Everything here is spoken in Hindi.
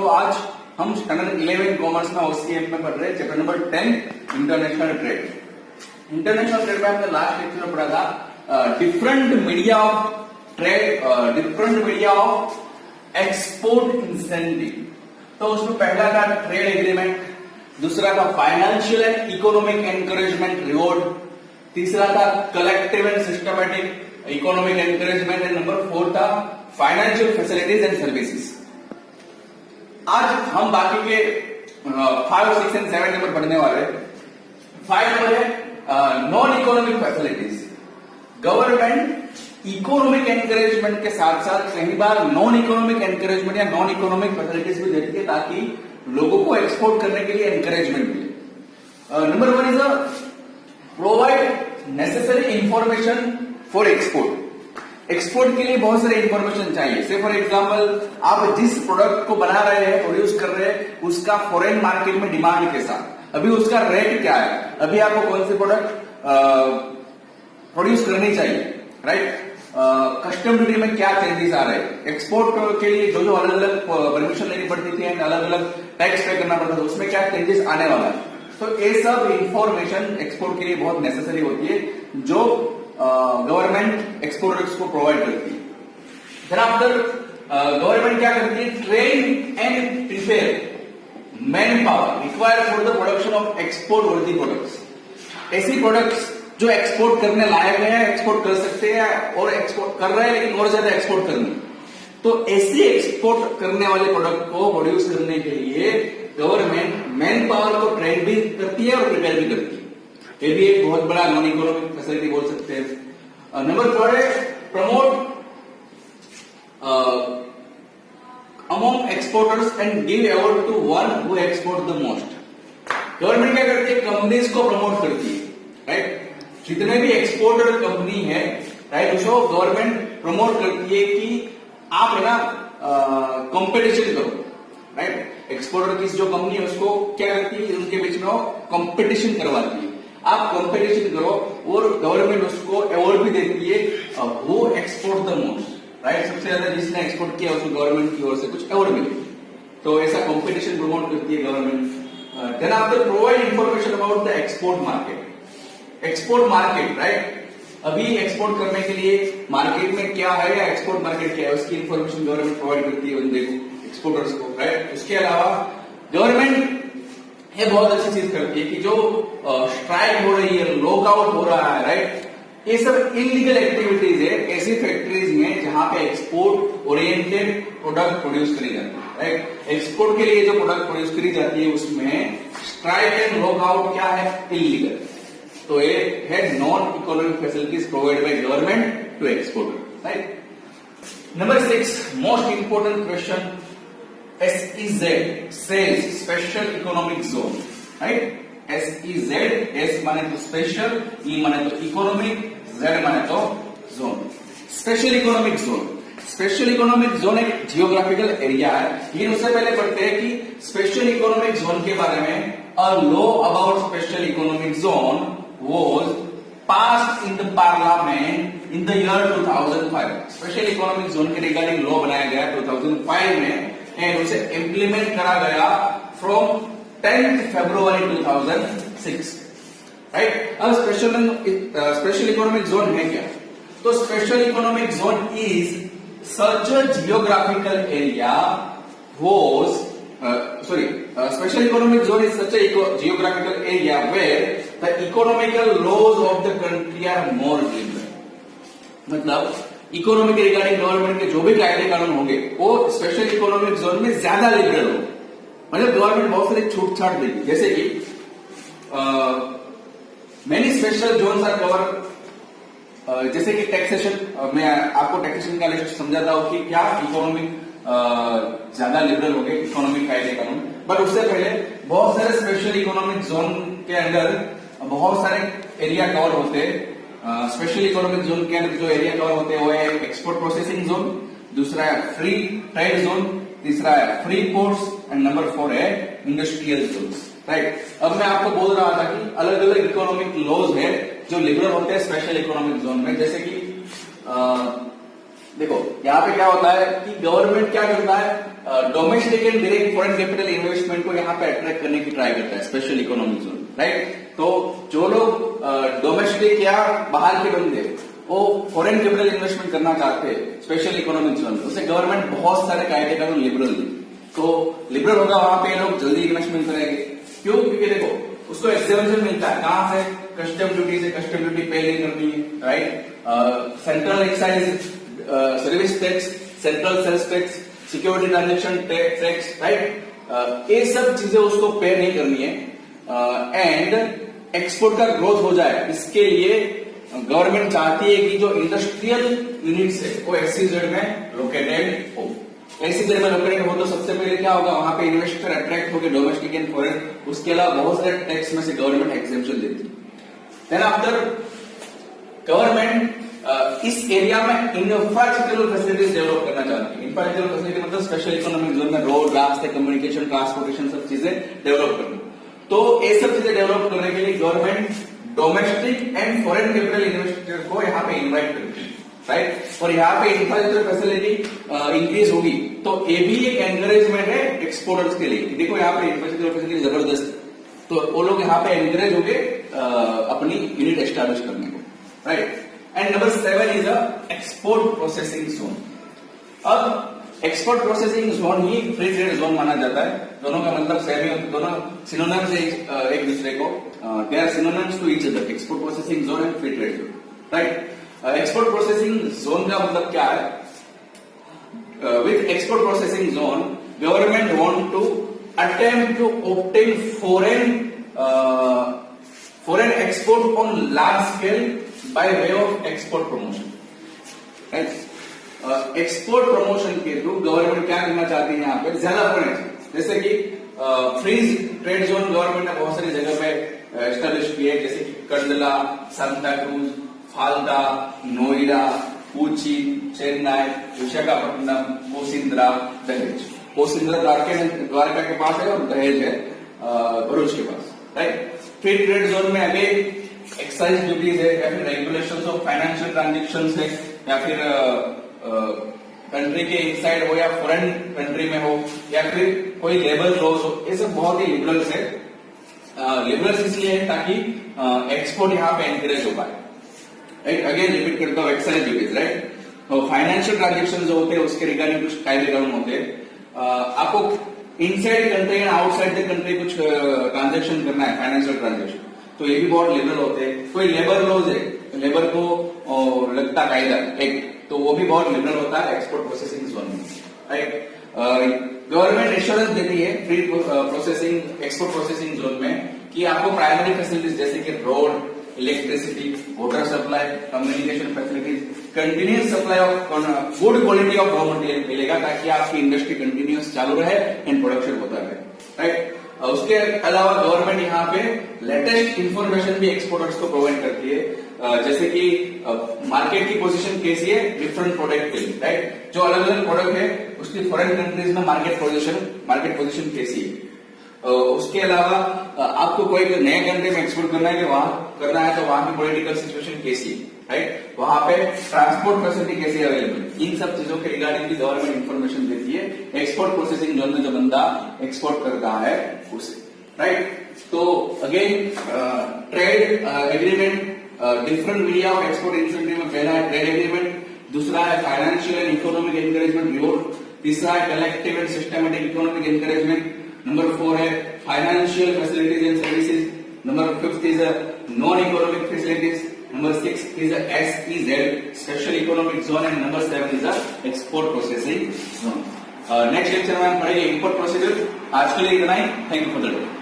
तो आज हम स्टैंडर्ड 11 कॉमर्स में ओसीएम में पढ़ रहे हैं chapter number 10 international trade. International trade में हमने लास्ट लेक्चर में पढ़ा था different media of trade, different media of export incentive. तो उसमें पहला था ट्रेड एग्रीमेंट, दूसरा था financial and economic encouragement reward, तीसरा था collective and systematic economic encouragement and number 4 था फाइनेंशियल फैसिलिटीज एंड सर्विसेज। आज हम बाकी के 5, 6 एंड 7 नंबर पढ़ने वाले हैं। 5 नंबर है non economic facilities. Government economic encouragement के साथ साथ कई बार नॉन इकोनॉमिक एनकरेजमेंट या नॉन इकोनॉमिक फैसिलिटीज भी देती है ताकि लोगों को एक्सपोर्ट करने के लिए एनकरेजमेंट मिले। Number 1 is provide necessary information for export. Export के लिए बहुत सारे इंफॉर्मेशन चाहिए। से फॉर एग्जांपल आप जिस प्रोडक्ट को बना रहे हैं, प्रोड्यूस कर रहे हैं, उसका फॉरेन मार्केट में डिमांड के साथ अभी उसका रेट क्या है, अभी आपको कौन सी प्रोडक्ट प्रोड्यूस करनी चाहिए, राइट। कस्टम ड्यूटी में क्या चेंजेस आ रहे हैं, एक्सपोर्ट के लिए जो अलग अलग परमिशन लेनी पड़ती थी एंड अलग अलग टैक्स पे करना पड़ता था, उसमें क्या चेंजेस आने वाला है। तो ये सब इंफॉर्मेशन एक्सपोर्ट के लिए बहुत नेसेसरी होती है जो गवर्नमेंट एक्सपोर्टर्स को प्रोवाइड करती है। देन आफ्टर गवर्नमेंट क्या करती है, train and prepare man power required for the production of export वर्दी प्रोडक्ट्स। ऐसी प्रोडक्ट्स जो एक्सपोर्ट करने लायक है, एक्सपोर्ट कर सकते हैं और एक्सपोर्ट कर रहे हैं लेकिन और ज्यादा एक्सपोर्ट करनी, तो ऐसे एक्सपोर्ट करने वाले प्रोडक्ट को प्रोड्यूस करने के लिए गवर्नमेंट मैन पावर को ट्रेन भी करती है और प्रिपेयर भी करती है। ये भी एक बहुत बड़ा नॉन इकोनॉमिक फैसिलिटी बोल सकते हैं। नंबर 4 है promote among exporters and give award to one who export the most. Government क्या करती है, कंपनीज को प्रमोट करती है, राइट। जितने भी एक्सपोर्टर कंपनी है, राइट, उसको गवर्नमेंट प्रमोट करती है कि आप है ना कंपटीशन करो, राइट। एक्सपोर्टर की जो कंपनी है उसको क्या करती है, उनके बीच में कंपटीशन करवाती है, आप कंपटीशन करो और गवर्नमेंट उसको अवार्ड भी देती है वो एक्सपोर्ट द मोस्ट, राइट। सबसे ज्यादा जिसने एक्सपोर्ट किया उसको गवर्नमेंट की ओर से कुछ अवार्ड मिले, तो ऐसा कंपटीशन प्रमोट करती है government. Then after provide information about the export market. Export market, right, अभी एक्सपोर्ट करने के लिए मार्केट में क्या है या एक्सपोर्ट मार्केट क्या है उसकी इंफॉर्मेशन गवर्नमेंट प्रोवाइड करती है बंदे को, एक्सपोर्टर्स को, राइट। उसके अलावा गवर्नमेंट ये बहुत अच्छी चीज करती है कि जो स्ट्राइक हो रही है, लॉकआउट हो रहा है, राइट, ये सब इलीगल एक्टिविटीज है ऐसी फैक्ट्रीज में जहां पे एक्सपोर्ट ओरिएंटेड प्रोडक्ट प्रोड्यूस करी जाती है, राइट। एक्सपोर्ट के लिए जो प्रोडक्ट प्रोड्यूस करी जाती है उसमें स्ट्राइक एंड लॉकआउट क्या है, इलीगल। तो ये है non economic facilities provide by government to exporter, right. Number 6 most important question, SEZ says special economic zone, right. SEZ, S माने तो स्पेशल, E माने तो इकोनॉमिक, Z माने तो zone. Special economic zone, special economic zone एक जियोग्राफिकल एरिया है। लेकिन उससे पहले पढ़ते हैं कि स्पेशल इकोनॉमिक जोन के बारे में a law about special economic zone was passed in the parliament in the year 2005। Special economic zone के रिगार्डिंग लॉ बनाया गया 2005 में एंड उसे इंप्लीमेंट करा गया फ्रॉम 10th February 2006, राइट। अब स्पेशल इकोनॉमिक जोन है क्या, तो special economic zone is such a geographical area was special economic zone is such a geographical area where the economical laws of the country are more liberal। मतलब इकोनॉमी के रिगार्डिंग गवर्नमेंट के जो भी कायदे कानून होंगे वो स्पेशल इकोनॉमिक जोन में ज्यादा लिबरल हो, मतलब गवर्नमेंट बहुत सारी छूट छाट देगी। जैसे कि many special zones are cover, जैसे कि टैक्सेशन, मैं आपको टैक्सेशन का लिस्ट समझाता हूं कि क्या इकोनॉमिक ज्यादा लिबरल हो गए इकोनॉमिक कायदे कानून। बट उससे पहले बहुत सारे स्पेशल इकोनॉमिक जोन के अंदर बहुत सारे एरिया कवर होते हैं। स्पेशल इकोनॉमिक जोन के अंदर जो एरिया कवर होते हैं वो है एक्सपोर्ट प्रोसेसिंग जोन, दूसरा है फ्री ट्रेड जोन, तीसरा है फ्री पोर्ट्स एंड नंबर 4 है इंडस्ट्रियल जोन्स, राइट। अब मैं आपको बोल रहा था कि अलग अलग इकोनॉमिक लॉज है जो लिबरल होते हैं स्पेशल इकोनॉमिक जोन में। जैसे कि देखो यहाँ पे क्या होता है कि गवर्नमेंट क्या करता है, domestic and direct foreign capital investment को यहाँ पे अट्रैक्ट करने की ट्राई करता है, स्पेशल इकोनॉमिक जोन, राइट। तो जो लोग डोमेस्टिक या बाहर के बंदे वो फॉरेन कैपिटल इन्वेस्टमेंट करना चाहते हैं स्पेशल इकोनॉमिक जोन में, उसे गवर्नमेंट बहुत सारे कायदे कानून लिबरल दी। तो लिबरल होगा वहां पे लोग जल्दी इन्वेस्टमेंट करेंगे। क्यों? क्योंकि देखो उसको एक्सेप्शन मिलता है, कहां से? कस्टम ड्यूटी से। कस्टम ड्यूटी पे नहीं करनी है, right. Central excise service tax, central sales tax, security transaction tax, right. ये सब चीजें उसको पे नहीं करनी है। एंड एक्सपोर्ट का ग्रोथ हो जाए, इसके लिए गवर्नमेंट चाहती है कि जो इंडस्ट्रियल यूनिट्स है वो एससीजेड में लोकेटेड हो। एससीजेड में लोकेटेड हो तो सबसे पहले क्या होगा, वहां पे इन्वेस्टर अट्रैक्ट होकर डोमेस्टिक एंड फॉरेन, उसके अलावा बहुत सारे टैक्स में से गवर्नमेंट एग्जेम्पशन देती है। देन आफ्टर गवर्नमेंट इस एरिया में इंफ्रास्ट्रक्चरल फैसिलिटीज डेवलप करना चाहती है। इंफ्रास्ट्रक्चरल फैसिलिटी मतलब स्पेशल इकोनॉमिक जोन में रोड, रास्ते, कम्युनिकेशन, ट्रांसपोर्टेशन, सब चीजें डेवलप करना। तो ये सब चीजें डेवलप करने के लिए government domestic and foreign capital investor को यहाँ पे इन्वाइट करती है, राइट। और यहाँ पे इंफ्रास्ट्रक्चर फैसिलिटी इंक्रीज होगी तो ये भी एक एनकरेजमेंट है एक्सपोर्टर्स के लिए। देखो यहाँ पे इंफ्रास्ट्रक्चर फैसिलिटी जबरदस्त है, तो वो लोग यहाँ पे एनकरेज होंगे अपनी यूनिट एस्टैब्लिश करने को, right. And number 7 is a export processing zone. अब एक्सपोर्ट प्रोसेसिंग जोन ही फ्री ट्रेड जोन माना जाता है। दोनों का मतलब सेम है, दोनों सिनोनिम्स है एक दूसरे को, they are synonyms to each other, export processing zone and free trade zone, right. Export processing zone का मतलब क्या है? With export processing zone government want to attempt to obtain foreign export on large scale by way of export promotion, right। Export promotion के थ्रू गवर्नमेंट क्या करना चाहती है यहाँ पे? ज्यादा फॉरेन, जैसे कि फ्री ट्रेड जोन गवर्नमेंट ने बहुत सारी जगह पे एस्टेब्लिश किए, जैसे कि कंडला, सांता क्रूज, फाल्टा, नोएडा, कोची, चेन्नई, विशाखापट्टनम, कोसिंद्रा, दहेज। कोसिंद्रा द्वारका के पास है और दहेज है भरूच के पास, राइट। फ्री ट्रेड जोन में अभी एक्साइज ड्यूटीज है या फिर रेगुलेशंस ऑफ फाइनेंशियल ट्रांजेक्शंस है या फिर कंट्री के इनसाइड हो या फॉरेन कंट्री में हो या फिर कोई लेबर लॉज हो, ये सब बहुत ही लिबरल्स है। लिबरल्स इसलिए है ताकि एक्सपोर्ट यहाँ पे एनकरेज हो पाए, राइट। अगेन रिपीट करता हूँ, एक्साइज ड्यूटीज, राइट। तो फाइनेंशियल ट्रांजेक्शन जो होते हैं उसके रिगार्डिंग कुछ कायदे कानून होते हैं। आपको inside country and outside the country कुछ ट्रांजेक्शन करना है, फाइनेंशियल ट्रांजेक्शन, तो ये भी बहुत लिबरल होते हैं। कोई लेबर लॉज है, लेबर को लगता कायदा एक, तो वो भी बहुत लिबरल होता है एक्सपोर्ट प्रोसेसिंग जोन में, राइट। गवर्नमेंट एश्योरेंस देती है free processing export processing zone में कि आपको प्राइमरी फैसिलिटीज जैसे कि road, electricity, water supply, communication facilities, continuous supply of good quality of raw material मिलेगा ताकि आपकी इंडस्ट्री कंटिन्यूस चालू रहे एंड प्रोडक्शन होता रहे, राइट। उसके अलावा गवर्नमेंट यहाँ पे लेटेस्ट इंफॉर्मेशन भी एक्सपोर्टर्स को प्रोवाइड करती है, जैसे कि मार्केट की पोजीशन कैसी है डिफरेंट प्रोडक्ट के लिए, राइट। जो अलग अलग प्रोडक्ट है उसकी फॉरेन कंट्रीज में मार्केट पोजीशन कैसी है। उसके अलावा आपको कोई नए कंट्री में एक्सपोर्ट करना है कि वहां करना है तो वहां की पॉलिटिकल सिचुएशन कैसी है, राइट। वहां पे ट्रांसपोर्ट फैसिलिटी कैसी अवेलेबल, इन सब चीजों के रिगार्डिंग भी गवर्नमेंट इंफॉर्मेशन देती है एक्सपोर्ट प्रोसेसिंग जोन में जो बंदा एक्सपोर्ट कर रहा है उसे, राइट। तो again trade agreement, different media of export incentive में पहला है ट्रेड एग्रीमेंट, दूसरा है financial and economic encouragement board, तीसरा है collective and systematic economic encouragement, number 4 है financial facilities and services, number 5 is non economic facilities, number 6 is a SEZ special economic zone and number 7 is a export processing zone. Next lecture में हम पढ़ेंगे इंपोर्ट प्रोसीजर। आज के लिए इतना ही, thank you for the day.